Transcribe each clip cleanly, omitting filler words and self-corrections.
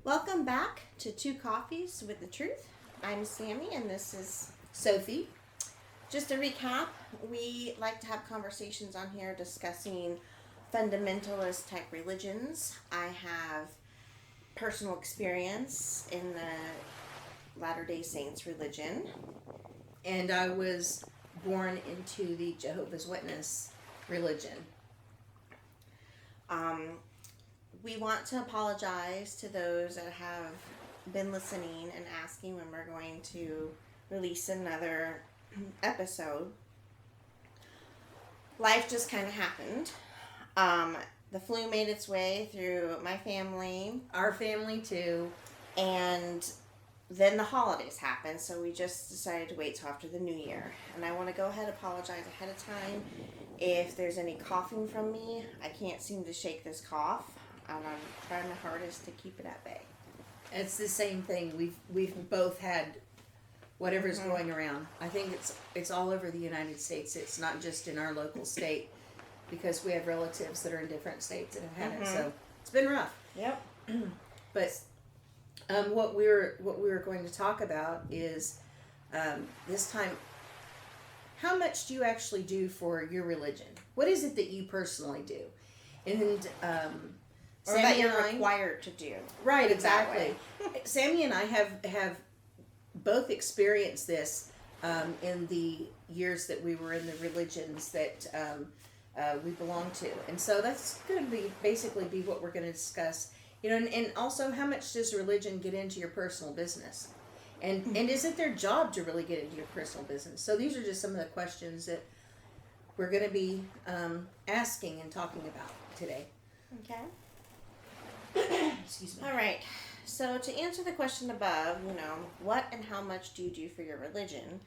Welcome back to Two Coffees with the Truth. I'm Sammy and this is Sophie. Just a recap, we like to have conversations on here discussing fundamentalist type religions. I have personal experience in the Latter-day Saints religion. And I was born into the Jehovah's Witness religion. We want to apologize to those that have been listening and asking when we're going to release another episode. Life just kind of happened. The flu made its way through my family. Our family too. And then the holidays happened, so we just decided to wait till after the new year. And I want to go ahead and apologize ahead of time if there's any coughing from me. I can't seem to shake this cough. And I'm trying my hardest to keep it at bay. It's the same thing. We've both had whatever's going around. I think it's all over the United States. It's not just in our local state because we have relatives that are in different states that have had it. So it's been rough. Yep. But what we were going to talk about is this time. How much do you actually do for your religion? What is it that you personally do? And Or Sammy that you're and I, required to do. right, exactly. Sammy and I have both experienced this in the years that we were in the religions that we belong to, and so that's going to be what we're going to discuss. You know, and also how much does religion get into your personal business, and is it their job to really get into your personal business? So these are just some of the questions that we're going to be asking and talking about today. Okay. Excuse me. All right. So to answer the question above, what and how much do you do for your religion?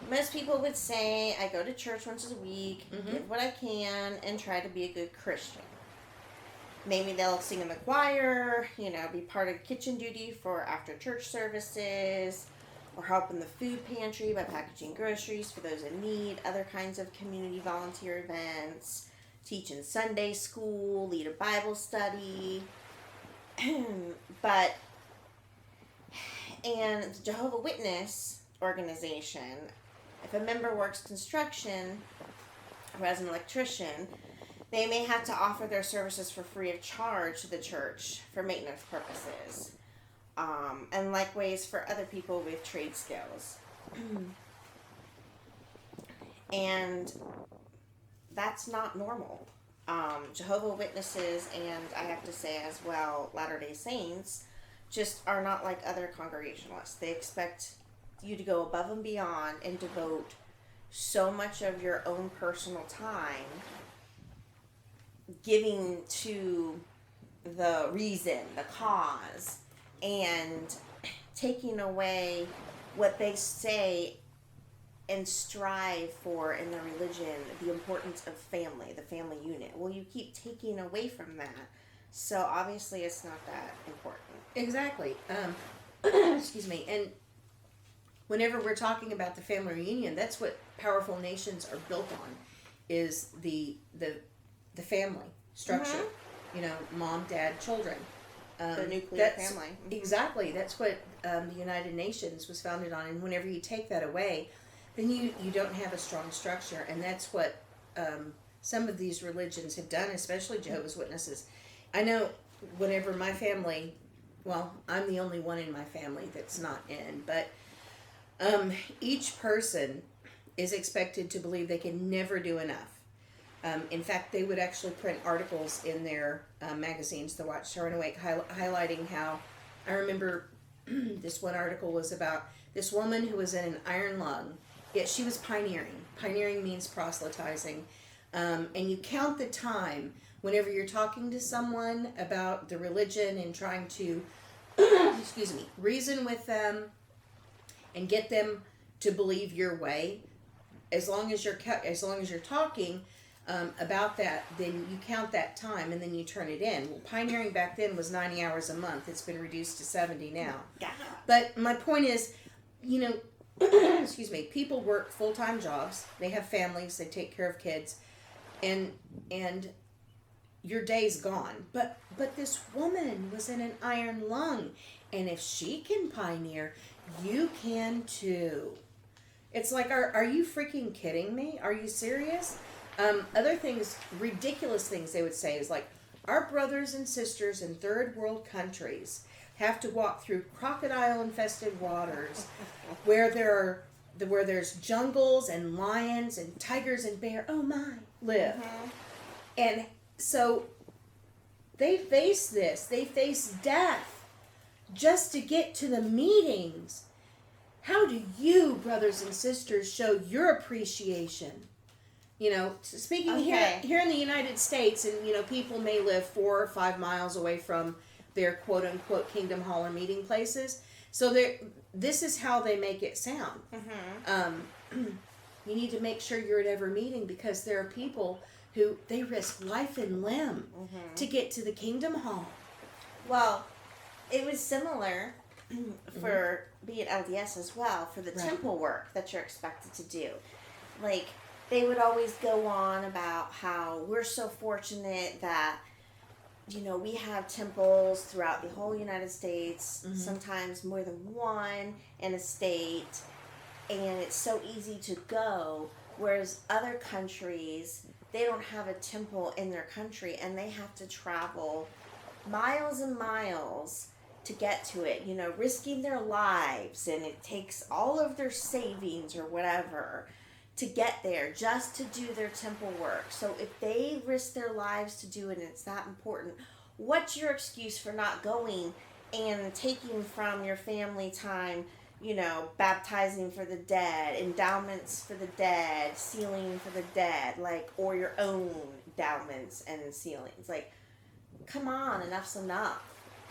Most people would say, I go to church once a week, give what I can, and try to be a good Christian. Maybe they'll sing in the choir, be part of kitchen duty for after church services, or help in the food pantry by packaging groceries for those in need, other kinds of community volunteer events, teach in Sunday school, lead a Bible study. And the Jehovah's Witness organization, if a member works construction or as an electrician, they may have to offer their services for free of charge to the church for maintenance purposes. And likewise for other people with trade skills. And that's not normal. Jehovah's Witnesses, and I have to say as well, Latter-day Saints, just are not like other Congregationalists. They expect you to go above and beyond and devote so much of your own personal time giving to the reason, the cause, and taking away what they say and strive for in the religion, the importance of family, the family unit. Well, you keep taking away from that, so obviously it's not that important. Exactly. Excuse me. And whenever we're talking about the family reunion, that's what powerful nations are built on, is the family structure. Mom, dad, children. The nuclear family. Exactly. That's what the United Nations was founded on. And whenever you take that away, then you don't have a strong structure. And that's what some of these religions have done, especially Jehovah's Witnesses. I know whenever my family, well, I'm the only one in my family that's not in, but each person is expected to believe they can never do enough. In fact, they would actually print articles in their magazines, the Watchtower and Awake, highlighting how, I remember this one article was about this woman who was in an iron lung, yet she was pioneering. Pioneering means proselytizing. And you count the time whenever you're talking to someone about the religion and trying to, reason with them and get them to believe your way. As long as you're talking about that, then you count that time and then you turn it in. Well, pioneering back then was 90 hours a month. It's been reduced to 70 now. Yeah. But my point is, people work full-time jobs. They have families. They take care of kids. And your day's gone. But this woman was in an iron lung, and if she can pioneer, you can too. It's like, are you freaking kidding me? Are you serious? Other things, ridiculous things they would say is like, our brothers and sisters in third world countries have to walk through crocodile-infested waters where there's jungles and lions and tigers and bear. Oh my, live. Mm-hmm. And so they face this. They face death just to get to the meetings. How do you, brothers and sisters, show your appreciation? You know, speaking here in the United States, and you know, people may live 4 or 5 miles away from their quote unquote kingdom hall or meeting places. So this is how they make it sound. Mm-hmm. You need to make sure you're at every meeting, because there are people who they risk life and limb to get to the kingdom hall. Well, it was similar for being LDS as well, for the temple work that you're expected to do. Like, they would always go on about how we're so fortunate that, you know, we have temples throughout the whole United States, sometimes more than one in a state, and it's so easy to go, whereas other countries, they don't have a temple in their country, and they have to travel miles and miles to get to it, you know, risking their lives, and it takes all of their savings or whatever to get there just to do their temple work. So if they risk their lives to do it and it's that important, what's your excuse for not going and taking from your family time, you know, baptizing for the dead, endowments for the dead, sealing for the dead, like, or your own endowments and sealings? Like, come on, enough's enough.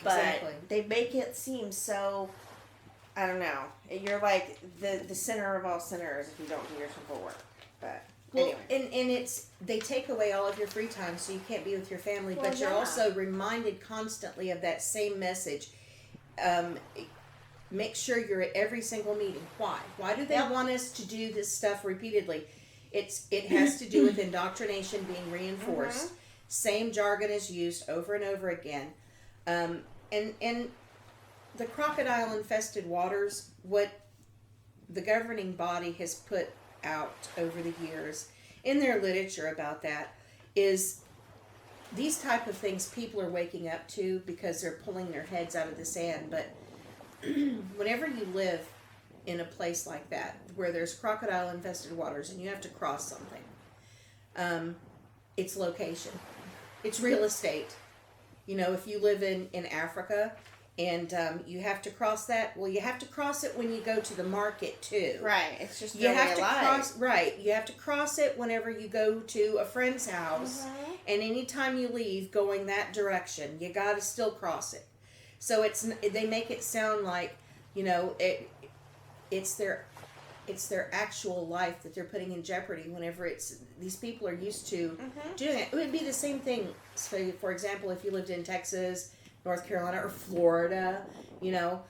But Exactly. they make it seem so, I don't know. You're like the sinner of all sinners if you don't do your temple work. But Well, anyway. and it's, they take away all of your free time, so you can't be with your family, Well, but you're yeah. also reminded constantly of that same message. Make sure you're at every single meeting. Why? Why do they want us to do this stuff repeatedly? It has to do with indoctrination being reinforced. Same jargon is used over and over again. And the crocodile-infested waters, what the governing body has put out over the years in their literature about that is these type of things people are waking up to because they're pulling their heads out of the sand. But whenever you live in a place like that where there's crocodile-infested waters and you have to cross something, it's location. It's real estate. You know, if you live in Africa and you have to cross that, well, you have to cross it when you go to the market too. Right. It's just You their have way to of life. cross, right. You have to cross it whenever you go to a friend's house. And anytime you leave going that direction, you got to still cross it. So they make it sound like, you know, it's their actual life that they're putting in jeopardy whenever these people are used to doing it. It would be the same thing, so for example, if you lived in Texas, North Carolina, or Florida, you know,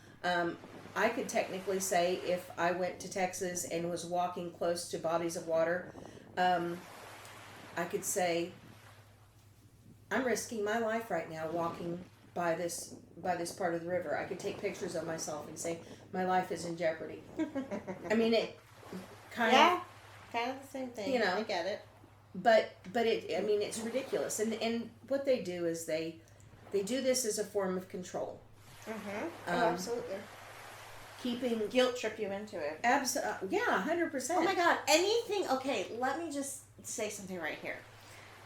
I could technically say if I went to Texas and was walking close to bodies of water, I could say, I'm risking my life right now walking by this part of the river. I could take pictures of myself and say, my life is in jeopardy. I mean, it kind of the same thing. You know. I get it. But it's ridiculous. And what they do is they do this as a form of control. Absolutely. Keeping Guilt trip you into it. 100%. Oh my God. Anything. Okay, let me just say something right here.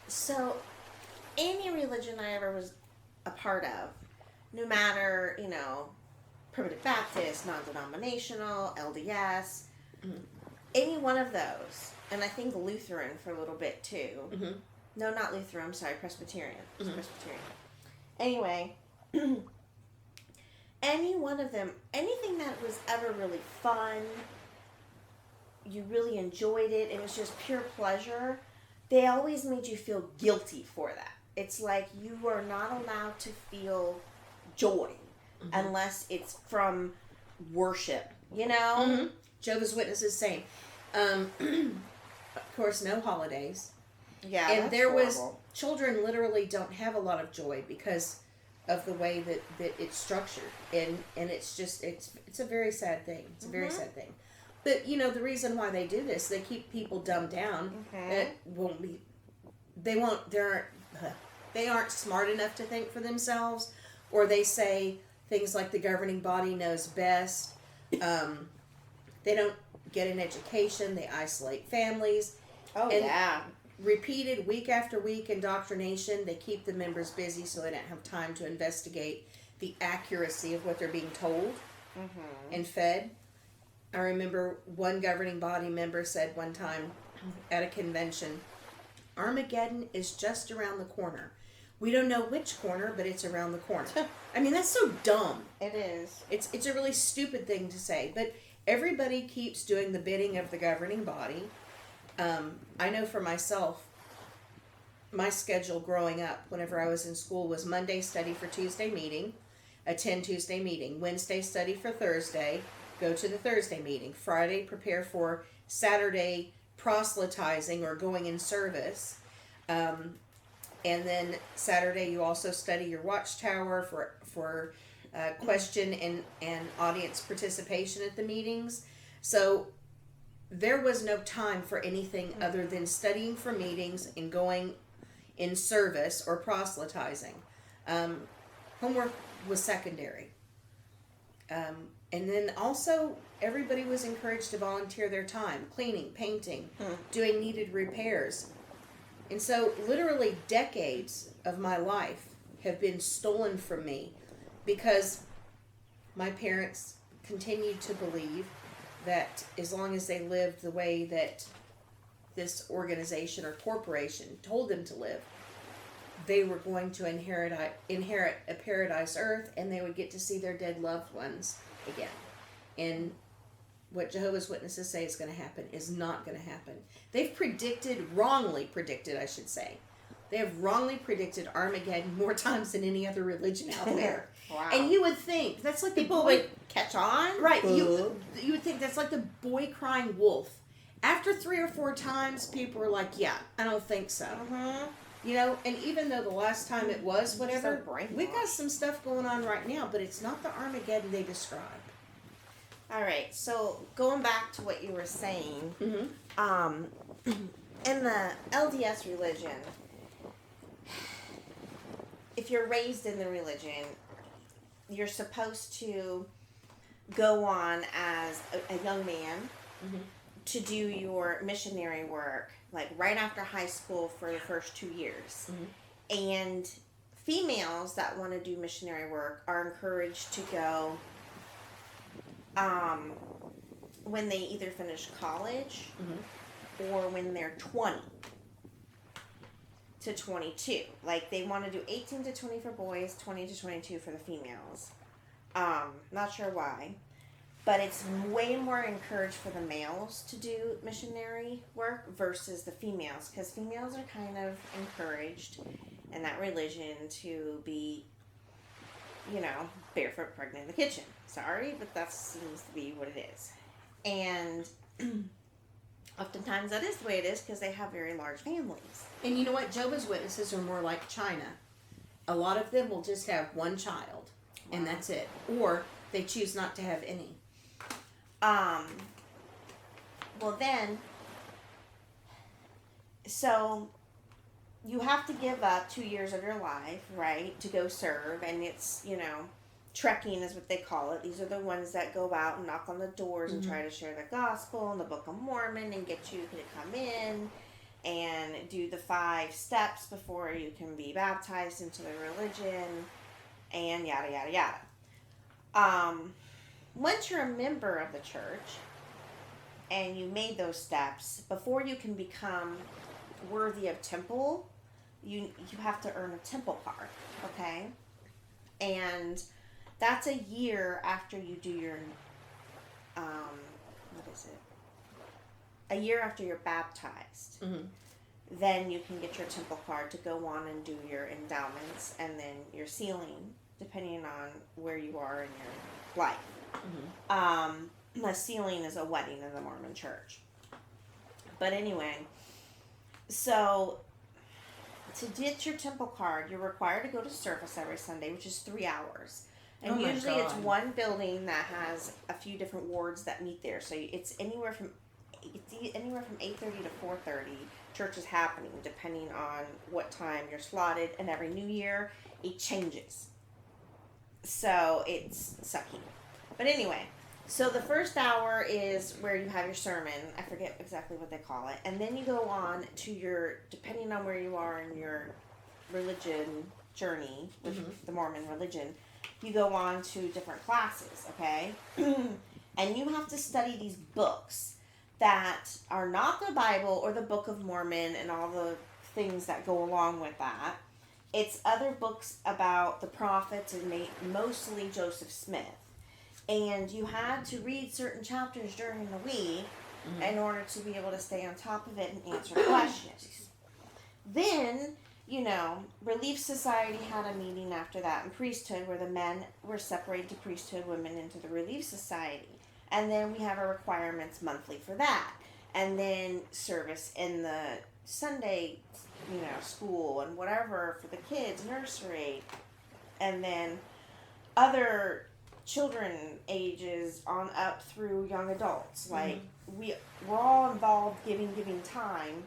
So, any religion I ever was a part of, no matter, you know, Primitive Baptist, non-denominational, LDS, any one of those, and I think Lutheran for a little bit too. No, not Lutheran, I'm sorry, Presbyterian. Presbyterian. Anyway, any one of them, anything that was ever really fun, you really enjoyed it, it was just pure pleasure, they always made you feel guilty for that. It's like you are not allowed to feel joy unless it's from worship, you know? Jehovah's Witnesses, same. Of course, no holidays. Yeah, And that's there horrible. children literally don't have a lot of joy because of the way that it's structured, and it's just it's a very sad thing. It's a very sad thing. But you know, the reason why they do this, they keep people dumbed down. It won't be. They won't. They aren't smart enough to think for themselves, or they say things like the governing body knows best. They don't get an education. They isolate families. Oh, and yeah. Repeated week after week indoctrination. They keep the members busy so they don't have time to investigate the accuracy of what they're being told and fed. I remember one governing body member said one time at a convention, Armageddon is just around the corner. We don't know which corner, but it's around the corner. I mean, that's so dumb. It is. It's a really stupid thing to say, but everybody keeps doing the bidding of the governing body. I know for myself, my schedule growing up, whenever I was in school, was Monday study for Tuesday meeting, attend Tuesday meeting, Wednesday study for Thursday, go to the Thursday meeting, Friday prepare for Saturday proselytizing or going in service, and then Saturday you also study your watchtower for question and audience participation at the meetings. So there was no time for anything other than studying for meetings and going in service or proselytizing. Homework was secondary. And then also everybody was encouraged to volunteer their time, cleaning, painting, doing needed repairs. And so literally decades of my life have been stolen from me because my parents continued to believe that as long as they lived the way that this organization or corporation told them to live, they were going to inherit a paradise earth, and they would get to see their dead loved ones again. And what Jehovah's Witnesses say is going to happen is not going to happen. They've wrongly predicted, I should say. They have wrongly predicted Armageddon more times than any other religion out there. Wow. And you would think that's like people would catch on, right? You would think that's like the boy crying wolf. After 3 or 4 times, people were like, "Yeah, I don't think so." You know, and even though the last time it was whatever, we've got some stuff going on right now, but it's not the Armageddon they describe. All right, so going back to what you were saying, in the LDS religion, if you're raised in the religion, you're supposed to go on as a young man to do your missionary work, like right after high school for the first 2 years. And females that want to do missionary work are encouraged to go when they either finish college or when they're 20 to 22. Like, they want to do 18 to 20 for boys, 20 to 22 for the females. Not sure why. But it's way more encouraged for the males to do missionary work versus the females. Because females are kind of encouraged in that religion to be, you know, barefoot pregnant in the kitchen. Sorry, but that seems to be what it is. And oftentimes that is the way it is because they have very large families. And you know what? Jehovah's Witnesses are more like China. A lot of them will just have one child, and that's it. Or they choose not to have any. Well then, so you have to give up 2 years of your life, right, to go serve, and it's, you know, trekking is what they call it. These are the ones that go out and knock on the doors and try to share the gospel and the Book of Mormon and get you to come in and do the 5 steps before you can be baptized into the religion and yada, yada, yada. Once you're a member of the church and you made those steps, before you can become worthy of temple, you have to earn a temple card, okay? And that's a year after you do your, a year after you're baptized. Then you can get your temple card to go on and do your endowments and then your sealing, depending on where you are in your life. A sealing is a wedding in the Mormon church. But anyway, so to get your temple card, you're required to go to service every Sunday, which is 3 hours. And Oh my usually it's God. one building that has a few different wards that meet there. So it's anywhere from 8:30 to 4:30. Church is happening depending on what time you're slotted, and every new year it changes. So it's sucky. But anyway, so the first hour is where you have your sermon. I forget exactly what they call it. And then you go on to your, depending on where you are in your religion journey with the Mormon religion, you go on to different classes, okay? And you have to study these books that are not the Bible or the Book of Mormon and all the things that go along with that. It's other books about the prophets and mostly Joseph Smith. And you had to read certain chapters during the week in order to be able to stay on top of it and answer questions. Then, Relief Society had a meeting after that, and priesthood, where the men were separated to priesthood, women into the Relief Society. And then we have our requirements monthly for that. And then service in the Sunday, school and whatever for the kids, nursery. And then other children ages on up through young adults. Like, we're all involved giving time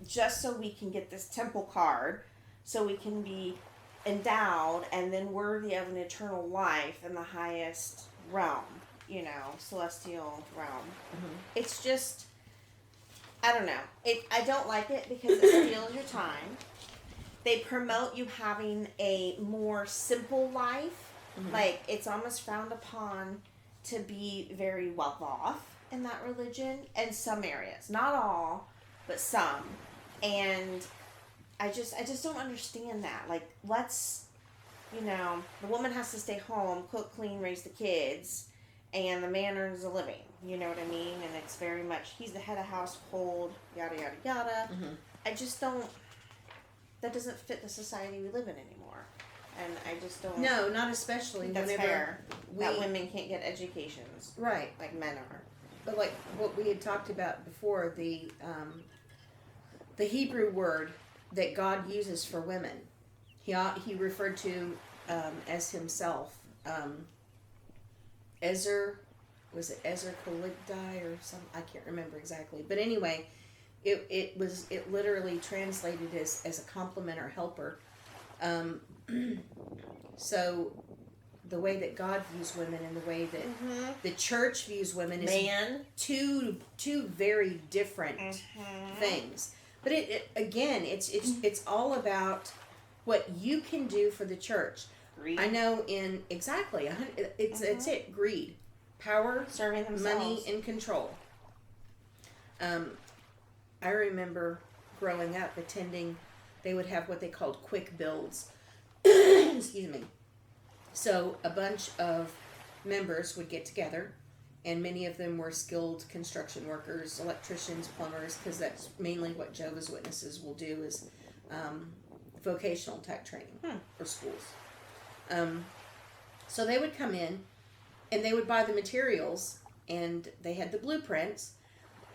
just so we can get this temple card, so we can be endowed and then worthy of an eternal life in the highest realm, celestial realm. It's just, I don't know. I don't like it because it steals your time. They promote you having a more simple life. Like, it's almost frowned upon to be very well off in that religion in some areas. Not all, but some. And I just don't understand that. Like, let's, the woman has to stay home, cook, clean, raise the kids, and the man earns a living. You know what I mean? And it's very much, he's the head of household, yada, yada, yada. I just don't, that doesn't fit the society we live in anymore. And I just don't. No, not especially. That's whenever fair. That women can't get educations. Right. Like men are. But like what we had talked about before, the Hebrew word that God uses for women, he referred to as himself. Was it Ezer Kaligdai or some? I can't remember exactly. But anyway, it literally translated as a compliment or helper. So the way that God views women and the way that the church views women is two very different things. But it's all about what you can do for the church. Greed. I know it's it, greed, power, Serving themselves. money, and control. I remember growing up attending, they would have what they called quick builds. Excuse me. So a bunch of members would get together, and many of them were skilled construction workers, electricians, plumbers, because that's mainly what Jehovah's Witnesses will do is vocational tech training for schools. So they would come in, and they would buy the materials, and they had the blueprints,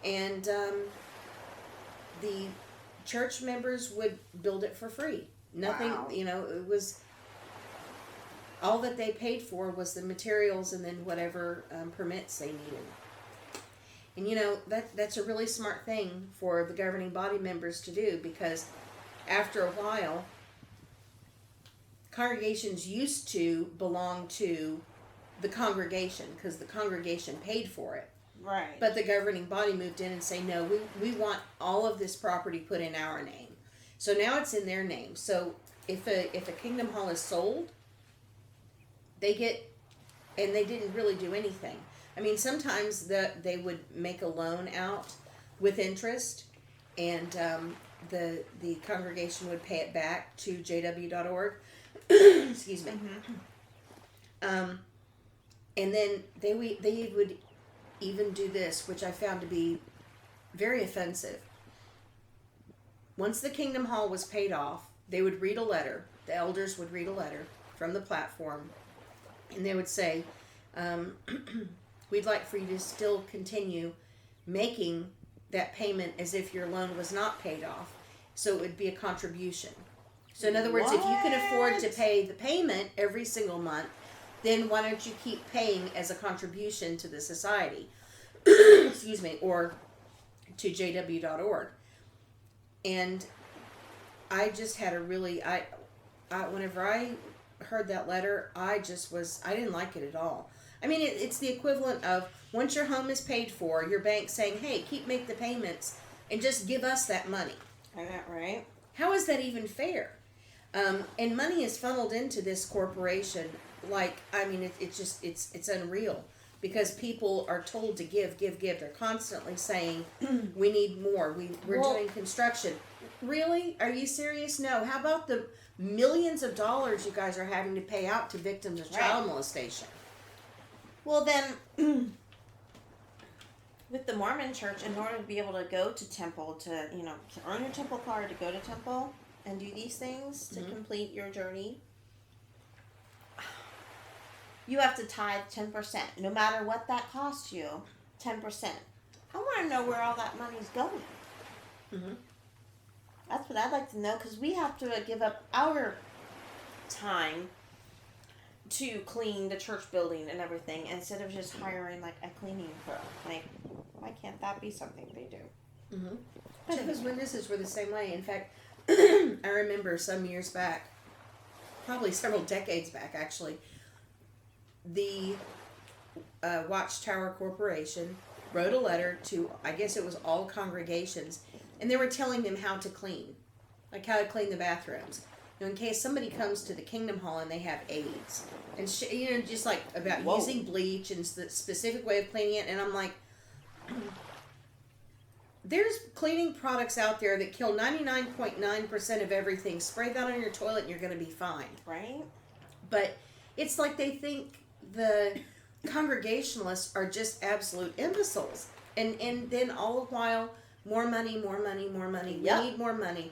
and the church members would build it for free. Nothing, Wow. It was all that they paid for was the materials and then whatever permits they needed. And that's a really smart thing for the governing body members to do, because after a while, congregations used to belong to the congregation because the congregation paid for it. Right. But the governing body moved in and say, no, we want all of this property put in our name. So now it's in their name. So if a Kingdom Hall is sold, they get, and they didn't really do anything. I mean, sometimes they would make a loan out with interest, and the congregation would pay it back to jw.org. Excuse me. And then they would even do this, which I found to be very offensive. Once the Kingdom Hall was paid off, they would read a letter. The elders would read a letter from the platform, and they would say, we'd like for you to still continue making that payment as if your loan was not paid off. So it would be a contribution. So in other words, if you can afford to pay the payment every single month, then why don't you keep paying as a contribution to the society? Excuse me, or to jw.org. And I just had a really, whenever I heard that letter, I didn't like it at all. I mean, it's the equivalent of once your home is paid for, your bank saying, hey, make the payments and just give us that money. Isn't that right? How is that even fair? And money is funneled into this corporation it's unreal because people are told to give. They're constantly saying, we need more. We're doing construction. Really? Are you serious? No. How about the millions of dollars you guys are having to pay out to victims of child molestation? Well, then, with the Mormon church, in order to be able to go to temple, to earn your temple card to go to temple and do these things to complete your journey, you have to tithe 10%, no matter what that costs you. 10%. I want to know where all that money's going. Mm-hmm. That's what I'd like to know, because we have to give up our time to clean the church building and everything instead of just hiring like a cleaning crew. Like, why can't that be something they do? Mm-hmm. Jehovah's Witnesses were the same way. In fact, I remember some years back, probably several decades back actually, the Watchtower Corporation wrote a letter to, I guess it was all congregations, and they were telling them how to clean, like how to clean the bathrooms. In case somebody comes to the Kingdom Hall and they have AIDS, and just like about using bleach and the specific way of cleaning it, and I'm like, there's cleaning products out there that kill 99.9% of everything. Spray that on your toilet and you're going to be fine. Right? But it's like they think the Congregationalists are just absolute imbeciles, and then all the while, more money. Yep. We need more money.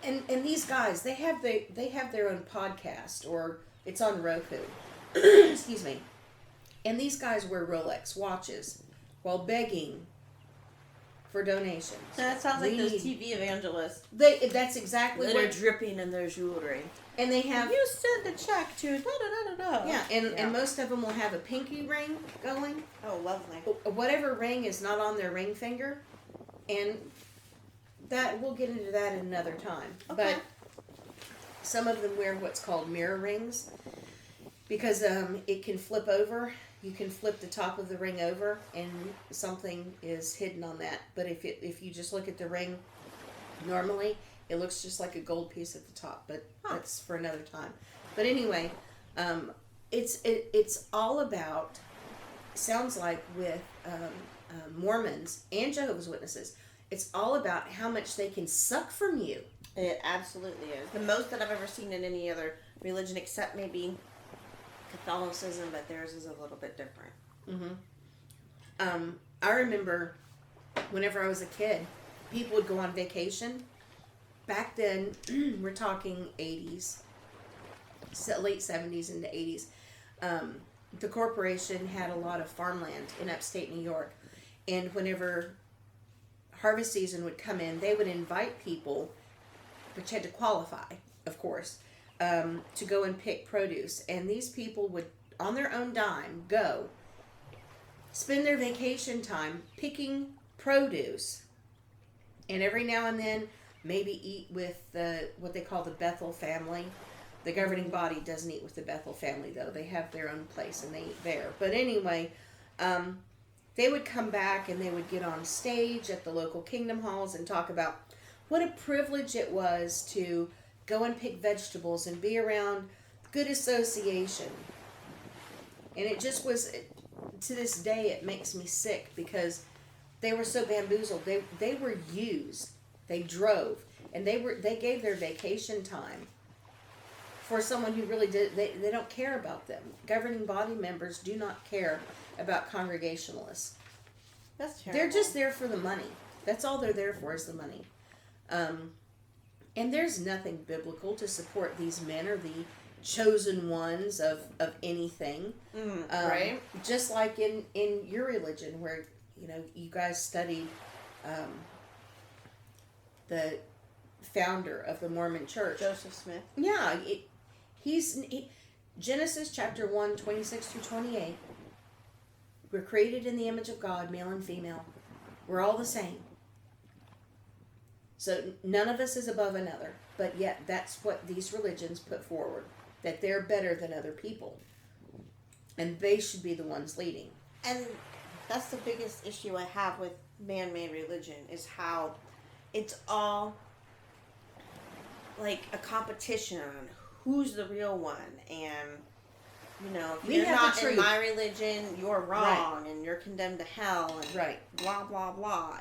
And these guys, they have their own podcast, or it's on Roku. Excuse me. And these guys wear Rolex watches while begging for donations. That sounds like those TV evangelists. That's exactly that are dripping in their jewelry. And they have, you send a check to da-da-da-da-da. Yeah, and most of them will have a pinky ring going. Oh, lovely. Whatever ring is not on their ring finger, and that we'll get into that in another time. Okay. But some of them wear what's called mirror rings because it can flip over. You can flip the top of the ring over, and something is hidden on that. But if you just look at the ring normally, it looks just like a gold piece at the top. But that's for another time. But anyway, it's all about. Sounds like with Mormons and Jehovah's Witnesses, it's all about how much they can suck from you. It absolutely is. The most that I've ever seen in any other religion, except maybe Catholicism, but theirs is a little bit different. Mm-hmm. I remember whenever I was a kid, people would go on vacation. Back then, we're talking 80s, late 70s into 80s. The corporation had a lot of farmland in upstate New York, and whenever harvest season would come in, they would invite people, which had to qualify, of course, to go and pick produce. And these people would, on their own dime, go spend their vacation time picking produce, and every now and then maybe eat with what they call the Bethel family. The governing body doesn't eat with the Bethel family, though. They have their own place and they eat there. But anyway, they would come back and they would get on stage at the local kingdom halls and talk about what a privilege it was to go and pick vegetables and be around good association. And it just was, to this day, it makes me sick because they were so bamboozled. They were used. They drove. And they gave their vacation time for someone who really did. They don't care about them. Governing body members do not care about Congregationalists. That's terrible. They're just there for the money. That's all they're there for is the money. And there's nothing biblical to support these men or the chosen ones of anything. Right. Just like in your religion where, you guys studied the founder of the Mormon Church. Joseph Smith. Yeah, Genesis chapter 1, 26 through 28. We're created in the image of God, male and female. We're all the same. So none of us is above another, but yet that's what these religions put forward, that they're better than other people. And they should be the ones leading. And that's the biggest issue I have with man-made religion, is how it's all like a competition on who's the real one, and if you're not in my religion, you're wrong, and you're condemned to hell, and blah blah blah.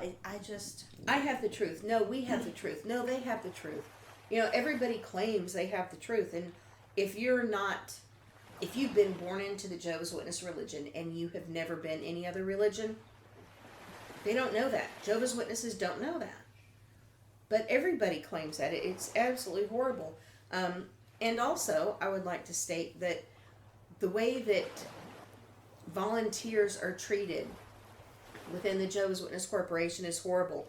I have the truth. No, we have the truth. No, they have the truth. Everybody claims they have the truth, and if you've been born into the Jehovah's Witness religion and you have never been any other religion, they don't know that. Jehovah's Witnesses don't know that. But everybody claims that. It's absolutely horrible. And also, I would like to state that the way that volunteers are treated within the Jehovah's Witness Corporation is horrible.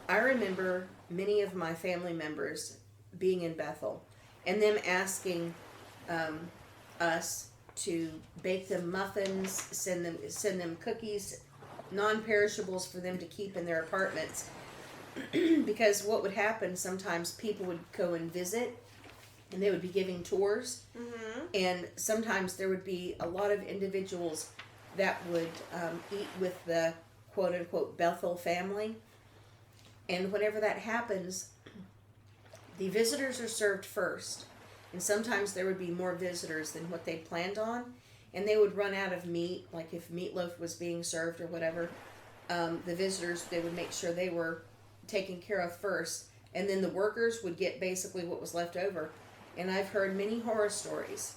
I remember many of my family members being in Bethel and them asking us to bake them muffins, send them cookies, non-perishables for them to keep in their apartments. Because what would happen, sometimes people would go and visit and they would be giving tours. Mm-hmm. And sometimes there would be a lot of individuals that would eat with the quote-unquote Bethel family. And whenever that happens, the visitors are served first. And sometimes there would be more visitors than what they planned on. And they would run out of meat, like if meatloaf was being served or whatever. The visitors, they would make sure they were taken care of first. And then the workers would get basically what was left over. And I've heard many horror stories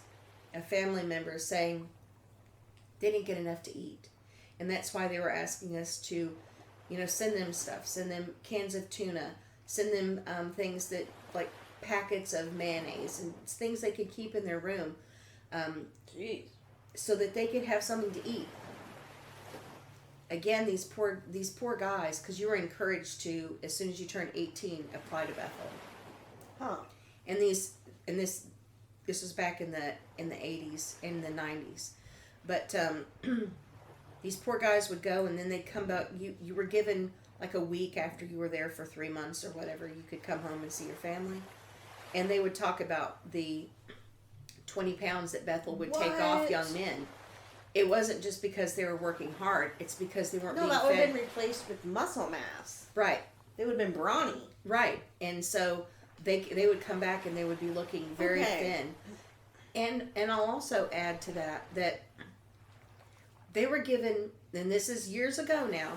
of family members saying they didn't get enough to eat. And that's why they were asking us to, send them stuff, send them cans of tuna, send them things that, like packets of mayonnaise and things they could keep in their room, so that they could have something to eat. Again, these poor guys, because you were encouraged to, as soon as you turn 18, apply to Bethel. Huh. And this was back in the 80s and the 90s, but these poor guys would go, and then they'd come back. You were given like a week after you were there for 3 months or whatever. You could come home and see your family, and they would talk about the 20 pounds that Bethel would take off young men. It wasn't just because they were working hard. It's because they weren't being fed. No, that would have been replaced with muscle mass. Right. They would have been brawny. Right. And so they would come back and they would be looking very thin. And I'll also add to that they were given, and this is years ago now,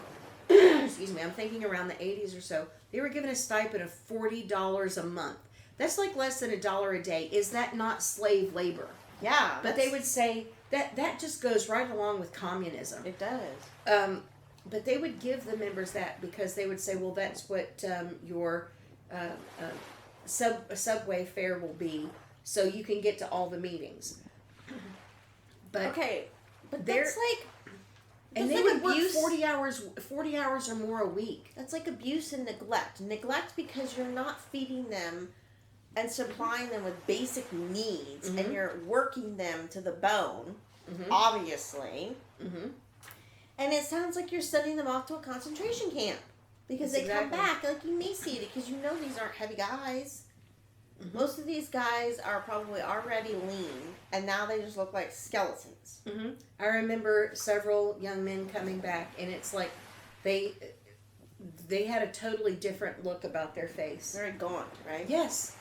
excuse me, I'm thinking around the 80s or so, they were given a stipend of $40 a month. That's like less than $1 a day. Is that not slave labor? Yeah. But they would say that just goes right along with communism. It does. But they would give the members that because they would say, well, that's what your subway fare will be, so you can get to all the meetings. But okay, but that's like, and they would work 40 hours or more a week. That's like abuse and neglect. Neglect because you're not feeding them and supplying them with basic needs, and you're working them to the bone, obviously. Mm-hmm. And it sounds like you're sending them off to a concentration camp because they come back like emaciated, because these aren't heavy guys. Mm-hmm. Most of these guys are probably already lean, and now they just look like skeletons. Mm-hmm. I remember several young men coming back, and it's like they had a totally different look about their face. Very gaunt, right? Yes.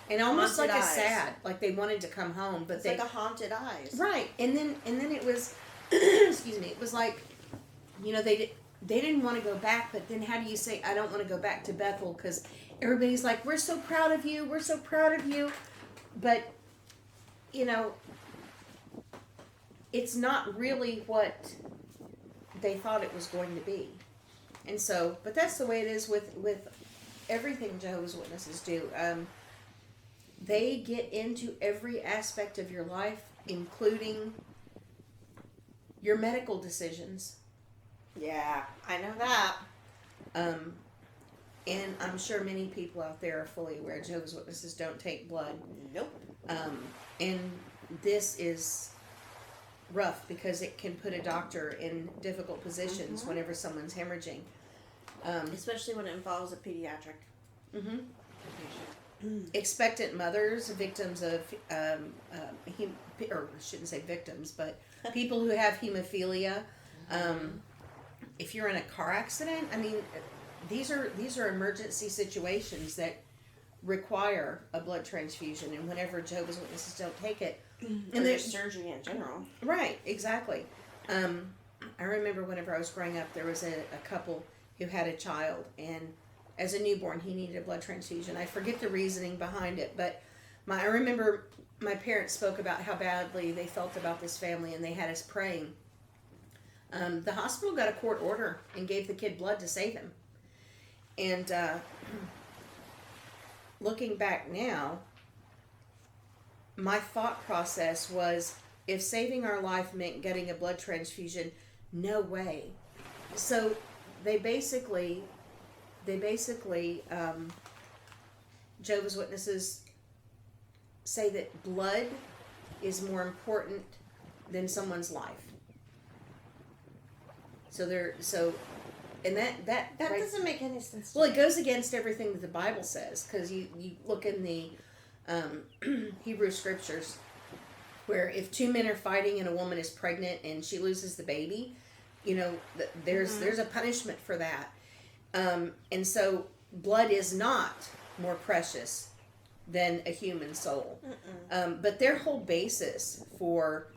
And almost haunted like eyes. A sad, like they wanted to come home, but it's like a haunted eyes. Right. And then it was, excuse me, it was like, they didn't want to go back, but then how do you say, I don't want to go back to Bethel, because everybody's like, we're so proud of you, we're so proud of you, but, it's not really what they thought it was going to be. And so, but that's the way it is with everything Jehovah's Witnesses do. They get into every aspect of your life, including your medical decisions. Yeah, I know that. And I'm sure many people out there are fully aware Jehovah's Witnesses don't take blood. Nope. And this is rough because it can put a doctor in difficult positions whenever someone's hemorrhaging. Especially when it involves a pediatric patient. Expectant mothers, victims of, or I shouldn't say victims, but people who have hemophilia. If you're in a car accident, I mean, these are emergency situations that require a blood transfusion, and whenever Jehovah's Witnesses don't take it, and there's surgery in general. Right, exactly. I remember whenever I was growing up, there was a couple who had a child, and as a newborn, he needed a blood transfusion. I forget the reasoning behind it, but I remember my parents spoke about how badly they felt about this family, and they had us praying. The hospital got a court order and gave the kid blood to save him. And looking back now, my thought process was, if saving our life meant getting a blood transfusion, no way. So they basically Jehovah's Witnesses say that blood is more important than someone's life. And that right, doesn't make any sense to well, me. it goes against everything that the Bible says, because you look in the Hebrew scriptures, where if two men are fighting and a woman is pregnant and she loses the baby, there's a punishment for that. And so blood is not more precious than a human soul. But their whole basis for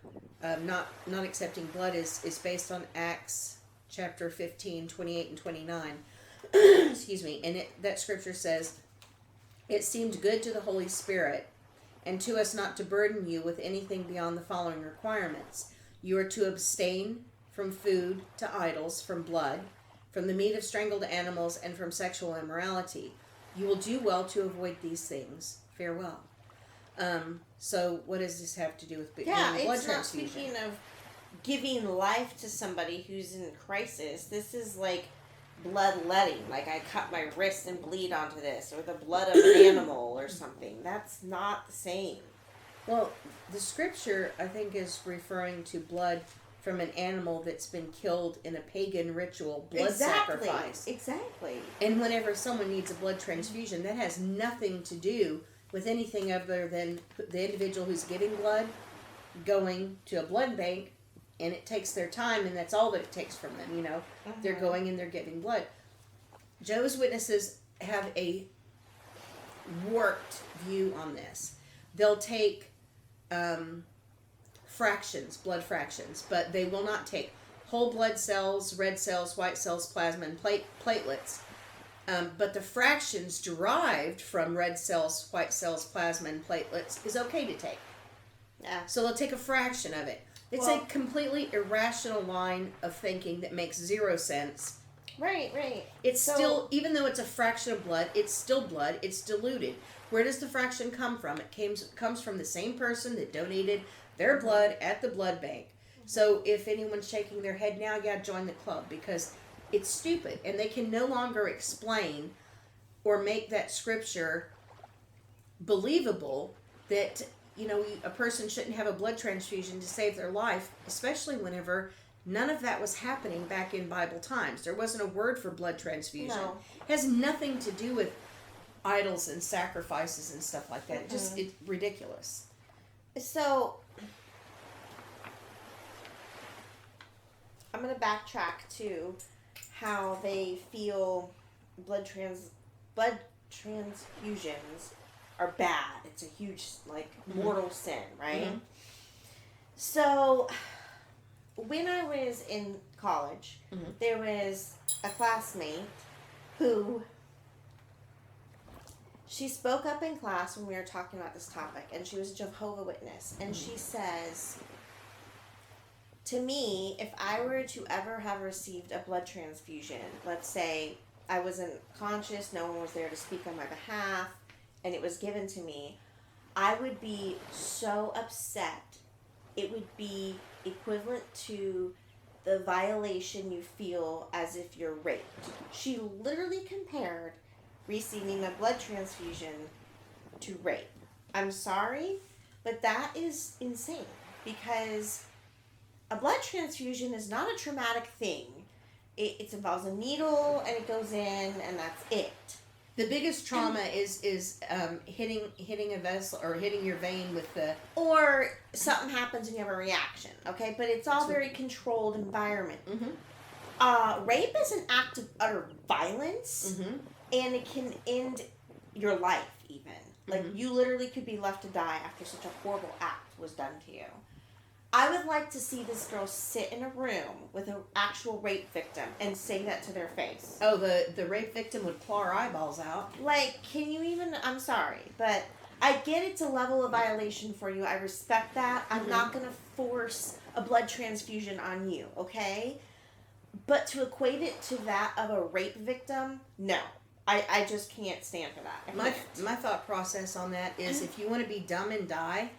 not accepting blood is based on Acts chapter 15, 28 and 29. Excuse me. And that scripture says, "It seemed good to the Holy Spirit and to us not to burden you with anything beyond the following requirements. You are to abstain from food to idols, from blood, from the meat of strangled animals, and from sexual immorality. You will do well to avoid these things. Farewell." So what does this have to do with blood transfusion? It's not speaking of giving life to somebody who's in crisis. This is like bloodletting. Like, I cut my wrist and bleed onto this, or the blood of an animal or something. That's not the same. Well, the scripture, I think, is referring to blood from an animal that's been killed in a pagan ritual, blood sacrifice. Exactly. And whenever someone needs a blood transfusion, that has nothing to do with anything other than the individual who's giving blood going to a blood bank, and it takes their time, and that's all that it takes from them, They're going and they're giving blood. Jehovah's Witnesses have a warped view on this. They'll take fractions, blood fractions, but they will not take whole blood cells, red cells, white cells, plasma, and platelets. But the fractions derived from red cells, white cells, plasma, and platelets is okay to take. Yeah. So they'll take a fraction of it. It's a completely irrational line of thinking that makes zero sense. Right. It's still, even though it's a fraction of blood, it's still blood. It's diluted. Where does the fraction come from? It comes from the same person that donated their blood at the blood bank. So if anyone's shaking their head now, join the club, because it's stupid. And they can no longer explain or make that scripture believable that, a person shouldn't have a blood transfusion to save their life, especially whenever none of that was happening back in Bible times. There wasn't a word for blood transfusion. No. It has nothing to do with idols and sacrifices and stuff like that. It's ridiculous. So I'm going to backtrack to how they feel blood transfusions are bad. It's a huge, mortal sin, right? Mm-hmm. So when I was in college, there was a classmate who, she spoke up in class when we were talking about this topic, and she was a Jehovah's Witness, and she says, to me, if I were to ever have received a blood transfusion, let's say I wasn't conscious, no one was there to speak on my behalf, and it was given to me, I would be so upset. It would be equivalent to the violation you feel as if you're raped. She literally compared receiving a blood transfusion to rape. I'm sorry, but that is insane because a blood transfusion is not a traumatic thing. It involves a needle and it goes in and that's it. The biggest trauma is hitting a vessel or hitting your vein with the... Or something happens and you have a reaction, okay? But it's all very controlled environment. Mm-hmm. Rape is an act of utter violence, Mm-hmm. and it can end your life even. Like, Mm-hmm. you literally could be left to die after such a horrible act was done to you. I would like to see this girl sit in a room with an actual rape victim and say that to their face. Oh, the rape victim would claw her eyeballs out. Like, can you even... I'm sorry, but I get it's a level of violation for you. I respect that. I'm not going to force a blood transfusion on you, okay? But to equate it to that of a rape victim, no. I just can't stand for that. My thought process on that is if you want to be dumb and die,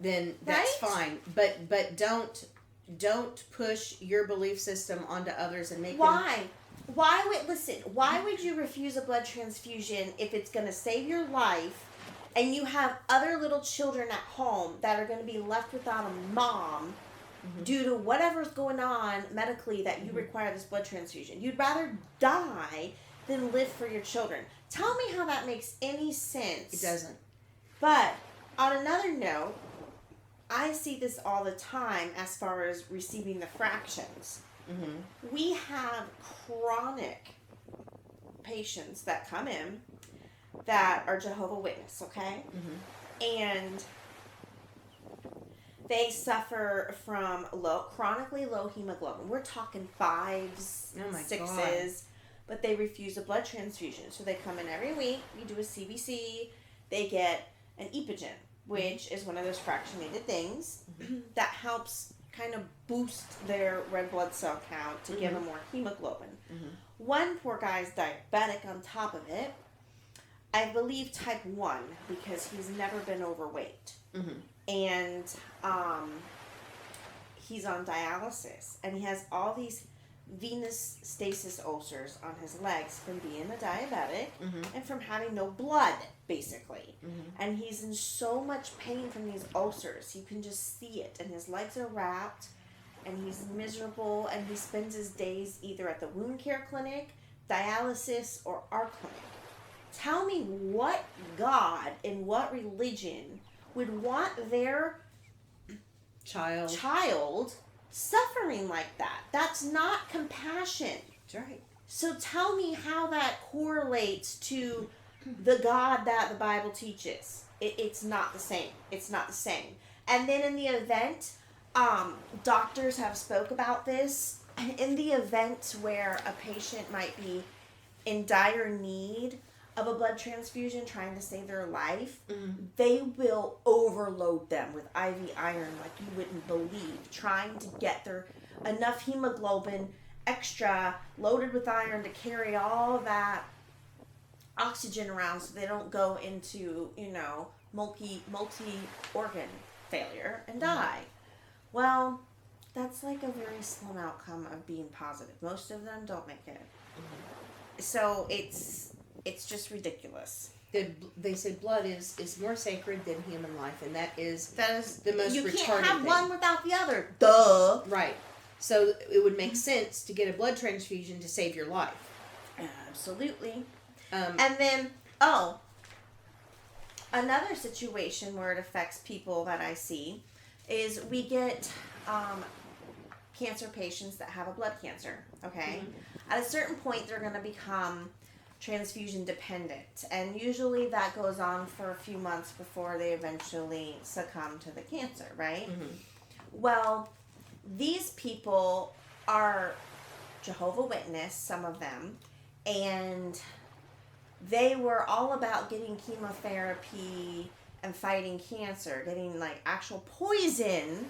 then that's Right? fine. But don't push your belief system onto others and make them... Why? Why would you refuse a blood transfusion if it's going to save your life and you have other little children at home that are going to be left without a mom due to whatever's going on medically that you require this blood transfusion? You'd rather die than live for your children. Tell me how that makes any sense. It doesn't. But on another note, I see this all the time as far as receiving the fractions. Mm-hmm. We have chronic patients that come in that are Jehovah's Witness, okay? Mm-hmm. And they suffer from chronically low hemoglobin. We're talking 5s, Oh my 6s, God. but they refuse a blood transfusion. So they come in every week, we do a CBC, they get an epigen, which is one of those fractionated things that helps kind of boost their red blood cell count to give them more hemoglobin. One poor guy's diabetic on top of it. I believe type 1 because he's never been overweight. And he's on dialysis. And he has all these venous stasis ulcers on his legs from being a diabetic and from having no blood, basically. And he's in so much pain from these ulcers. You can just see it. And his legs are wrapped. And he's miserable. And he spends his days either at the wound care clinic, dialysis, or our clinic. Tell me what God and what religion would want their child suffering like that. That's not compassion. That's right. So tell me how that correlates to the God that the Bible teaches. It's not the same. It's not the same. And then in the event, doctors have spoke about this. In the event where a patient might be in dire need of a blood transfusion trying to save their life, they will overload them with IV iron like you wouldn't believe, trying to get their enough hemoglobin extra loaded with iron to carry all that oxygen around so they don't go into, multi-organ failure and die. Well, that's like a very slim outcome of being positive. Most of them don't make it. So it's just ridiculous. They say blood is more sacred than human life, and that is the most you retarded can't have thing. one without the other. Duh. Right. So it would make sense to get a blood transfusion to save your life. Absolutely. And then, another situation where it affects people that I see is we get cancer patients that have a blood cancer, okay? At a certain point, they're going to become transfusion dependent, and usually that goes on for a few months before they eventually succumb to the cancer, right? Well, these people are Jehovah's Witness, some of them, and they were all about getting chemotherapy and fighting cancer, getting like actual poison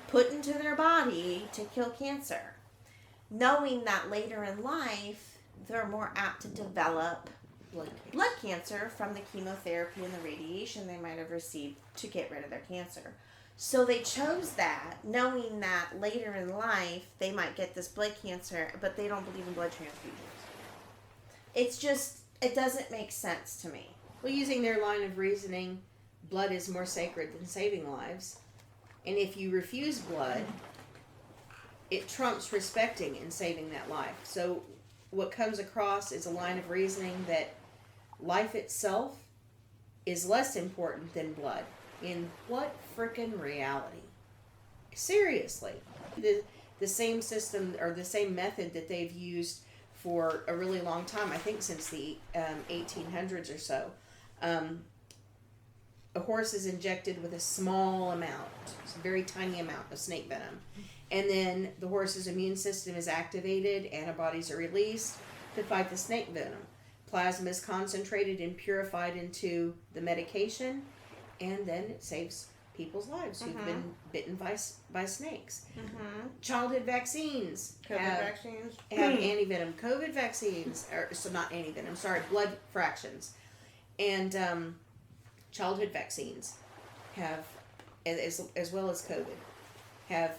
put into their body to kill cancer, knowing that later in life they're more apt to develop blood cancer from the chemotherapy and the radiation they might have received to get rid of their cancer. So they chose that, knowing that later in life they might get this blood cancer, but they don't believe in blood transfusions. It's just it doesn't make sense to me. Well, using their line of reasoning, blood is more sacred than saving lives. And if you refuse blood, it trumps respecting and saving that life. So what comes across is a line of reasoning that life itself is less important than blood. In what frickin' reality? Seriously. The same system or the same method that they've used for a really long time, I think since the 1800s or so. A horse is injected with a small amount, a very tiny amount of snake venom. And then the horse's immune system is activated, antibodies are released to fight the snake venom. Plasma is concentrated and purified into the medication, and then it saves people's lives who've been bitten by snakes. Childhood vaccines vaccines have anti-venom. COVID vaccines, not anti-venom, blood fractions. And childhood vaccines have, as well as COVID, have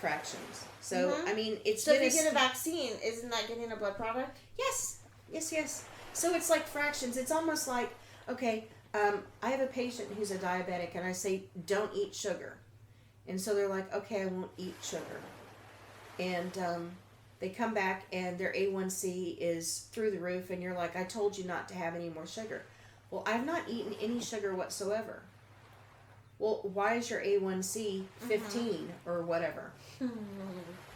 fractions. So, I mean, it's so if you get a vaccine, isn't that getting a blood product? Yes. So it's like fractions. It's almost like, okay, I have a patient who's a diabetic, and I say, don't eat sugar. And so they're like, okay, I won't eat sugar. And they come back, and their A1C is through the roof, and you're like, I told you not to have any more sugar. Well, I've not eaten any sugar whatsoever. Well, why is your A1C 15 or whatever?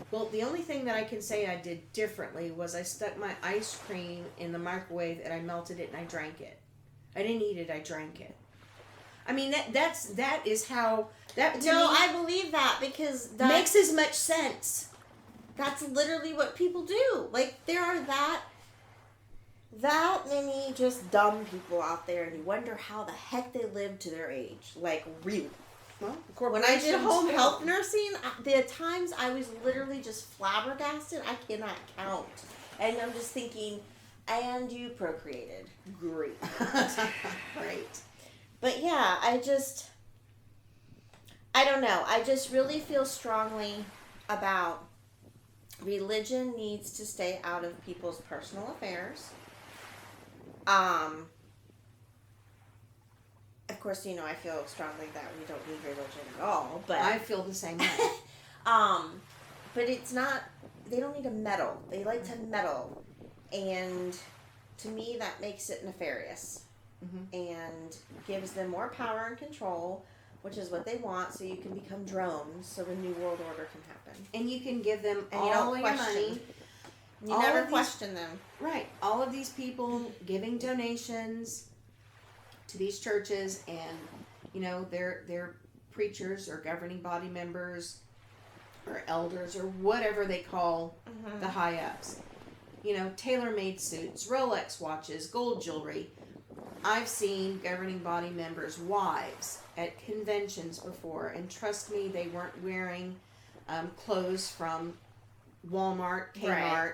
Well, the only thing that I can say I did differently was I stuck my ice cream in the microwave and I melted it and I drank it. I didn't eat it, I drank it. I mean, that is how that to me I believe that because that makes as much sense. That's literally what people do. Like, there are that many just dumb people out there, and you wonder how the heck they live to their age. Like, really. Well, when I did home health nursing, the times I was literally just flabbergasted, I cannot count. And I'm just thinking, and you procreated. Great. Right. But yeah, I don't know. I just really feel strongly about religion needs to stay out of people's personal affairs. Of course, I feel strongly that we don't need religion at all, but I feel the same way. But it's not, they don't need to meddle. They like to meddle, and to me that makes it nefarious, and gives them more power and control, which is what they want, so you can become drones, so the New World Order can happen. And you can give them and all your money. You never question them. Right. All of these people giving donations to these churches, and they're preachers or governing body members or elders or whatever they call the high ups. Tailor-made suits, Rolex watches, gold jewelry. I've seen governing body members' wives at conventions before, and trust me, they weren't wearing clothes from Walmart, Kmart, right.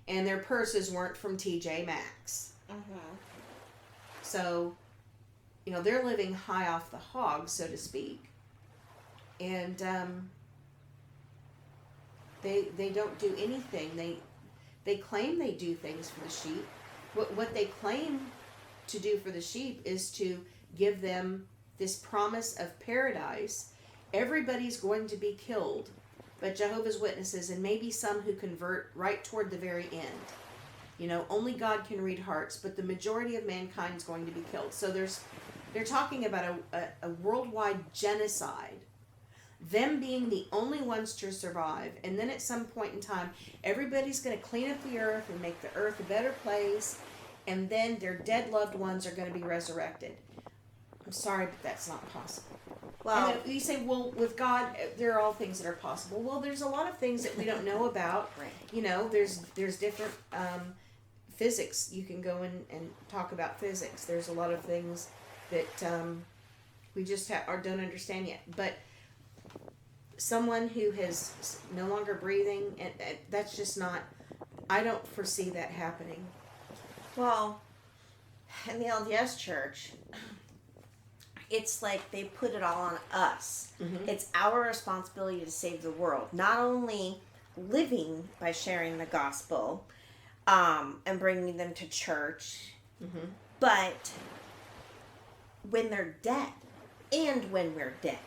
And their purses weren't from TJ Maxx. So, they're living high off the hog, so to speak. And they don't do anything. They claim they do things for the sheep. What they claim to do for the sheep is to give them this promise of paradise. Everybody's going to be killed, but Jehovah's Witnesses, and maybe some who convert right toward the very end. Only God can read hearts, but the majority of mankind is going to be killed. So they're talking about a worldwide genocide, them being the only ones to survive, and then at some point in time, everybody's going to clean up the earth and make the earth a better place, and then their dead loved ones are going to be resurrected. I'm sorry, but that's not possible. Well, and you say, well, with God, there are all things that are possible. Well, there's a lot of things that we don't know about. Right. There's different physics. You can go and talk about physics. There's a lot of things that we just don't understand yet. But someone who is no longer breathing, and that's just not, I don't foresee that happening. Well, in the LDS church, it's like they put it all on us. It's our responsibility to save the world. Not only living by sharing the gospel, and bringing them to church. Mm-hmm. But when they're dead, and when we're dead,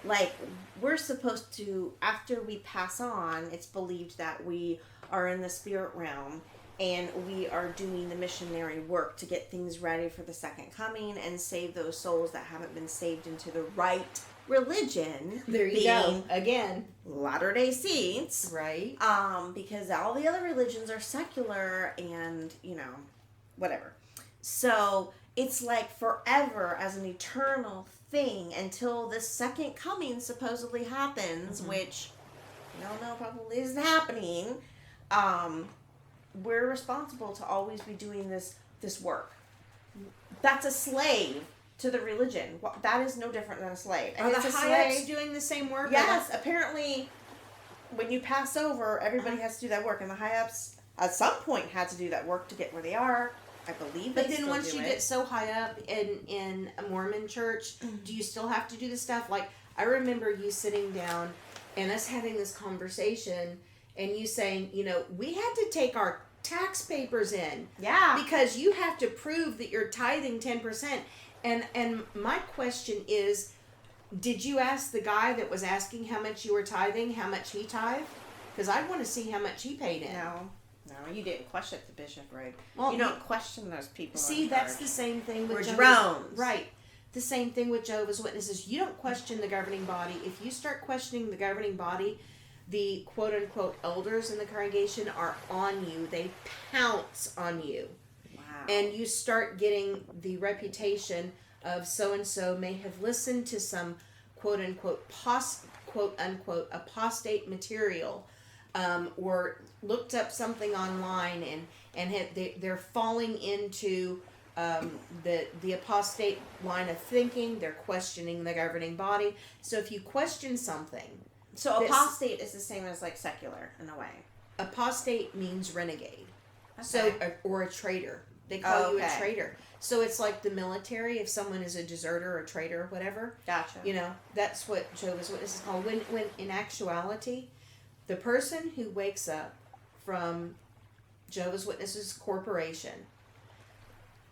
like, we're supposed to, after we pass on, it's believed that we are in the spirit realm and we are doing the missionary work to get things ready for the second coming and save those souls that haven't been saved into the right religion. There you go. Again. Latter-day Saints. Right. Because all the other religions are secular and, whatever. So it's like forever as an eternal thing until the second coming supposedly happens, which we all know probably isn't happening. We're responsible to always be doing this work. That's a slave to the religion. Well, that is no different than a slave. And are the high-ups doing the same work? Yes, apparently when you pass over, everybody has to do that work, and the high-ups at some point had to do that work to get where they are. I believe but then once you get so high up in a Mormon church, do you still have to do the stuff? Like, I remember you sitting down and us having this conversation and you saying, we had to take our tax papers in. Yeah. Because you have to prove that you're tithing 10%. And my question is, did you ask the guy that was asking how much you were tithing, how much he tithed? Because I want to see how much he paid in. No, you didn't question the bishop, right? Well, you don't question those people. See, that's the same thing with drones. Right. The same thing with Jehovah's Witnesses. You don't question the governing body. If you start questioning the governing body, the quote-unquote elders in the congregation are on you. They pounce on you. Wow. And you start getting the reputation of so-and-so may have listened to some quote-unquote apostate material, or looked up something online and they're falling into the apostate line of thinking. They're questioning the governing body. So if you question something, so apostate is the same as like secular in a way. Apostate means renegade. Okay. So or a traitor. They call you a traitor. So it's like the military. If someone is a deserter or a traitor or whatever, gotcha. That's what Jehovah's Witnesses is called. When in actuality, the person who wakes up from Jehovah's Witnesses Corporation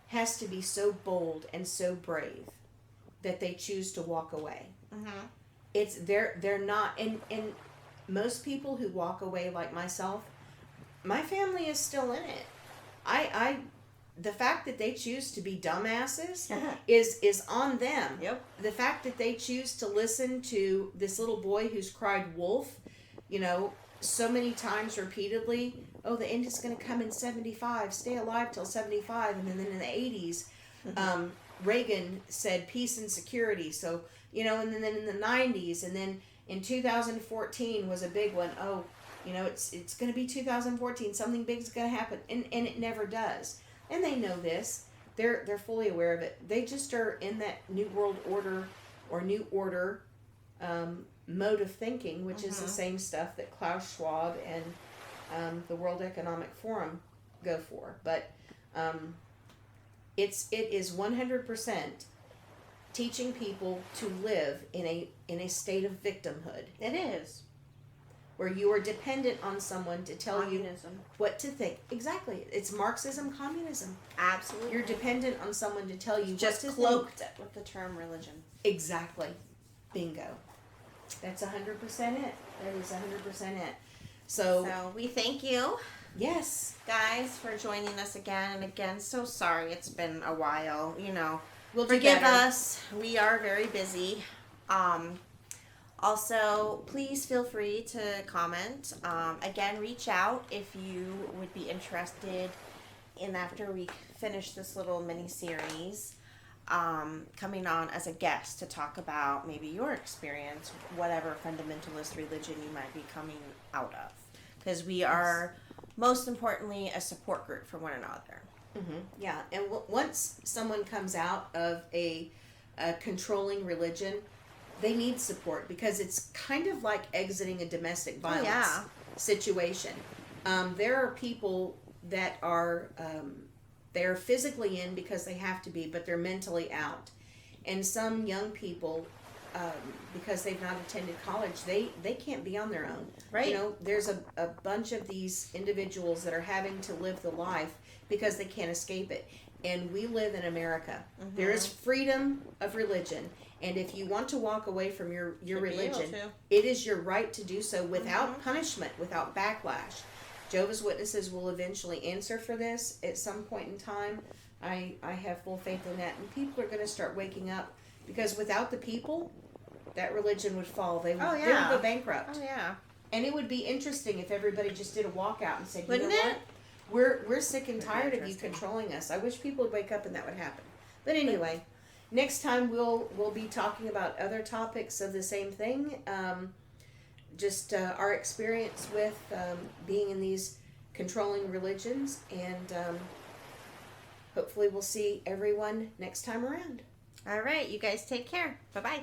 has to be so bold and so brave that they choose to walk away. Mm-hmm. It's they're not, and most people who walk away like myself, my family is still in it. I the fact that they choose to be dumbasses is on them. Yep. The fact that they choose to listen to this little boy who's cried wolf, so many times repeatedly. Oh, the end is going to come in 75. Stay alive till 75. And then in the 80s, Reagan said peace and security. So, and then in the 90s, and then in 2014 was a big one. Oh, it's going to be 2014. Something big is going to happen. And it never does. And they know this. They're fully aware of it. They just are in that New World Order or New Order mode of thinking, which is the same stuff that Klaus Schwab and the World Economic Forum go for. But it is 100% teaching people to live in a state of victimhood. It is. Where you are dependent on someone to tell Communism. you what to think. Exactly. It's Marxism, communism. Absolutely. You're dependent on someone to tell you just what to cloaked think. with the term religion. Exactly. Bingo. That's 100% it. That is 100% it. So we thank you. Yes. Guys, for joining us again and again. So sorry it's been a while. We'll forgive us. We are very busy. Also, please feel free to comment. Again, reach out if you would be interested in, after we finish this little mini-series, coming on as a guest to talk about maybe your experience, whatever fundamentalist religion you might be coming out of. Because we are, most importantly, a support group for one another. Mm-hmm. Yeah, and once someone comes out of a controlling religion, they need support because it's kind of like exiting a domestic violence situation. There are people that are they're physically in because they have to be, but they're mentally out. And some young people because they've not attended college, they can't be on their own. Right. You know, there's a bunch of these individuals that are having to live the life because they can't escape it. And we live in America. Mm-hmm. There is freedom of religion. And if you want to walk away from your Should be able religion, to. it is your right to do so without Mm-hmm. punishment, without backlash. Jehovah's Witnesses will eventually answer for this at some point in time. I have full faith in that. And people are going to start waking up, because without the people, that religion would fall. They would, Oh, they would yeah. go bankrupt. Oh yeah. And it would be interesting if everybody just did a walkout and said, Wouldn't you know it? what? We're sick and Would be tired of you interesting. controlling us. I wish people would wake up and that would happen. But anyway, next time we'll be talking about other topics of the same thing. Just our experience with being in these controlling religions, and hopefully we'll see everyone next time around. All right, you guys take care. Bye bye.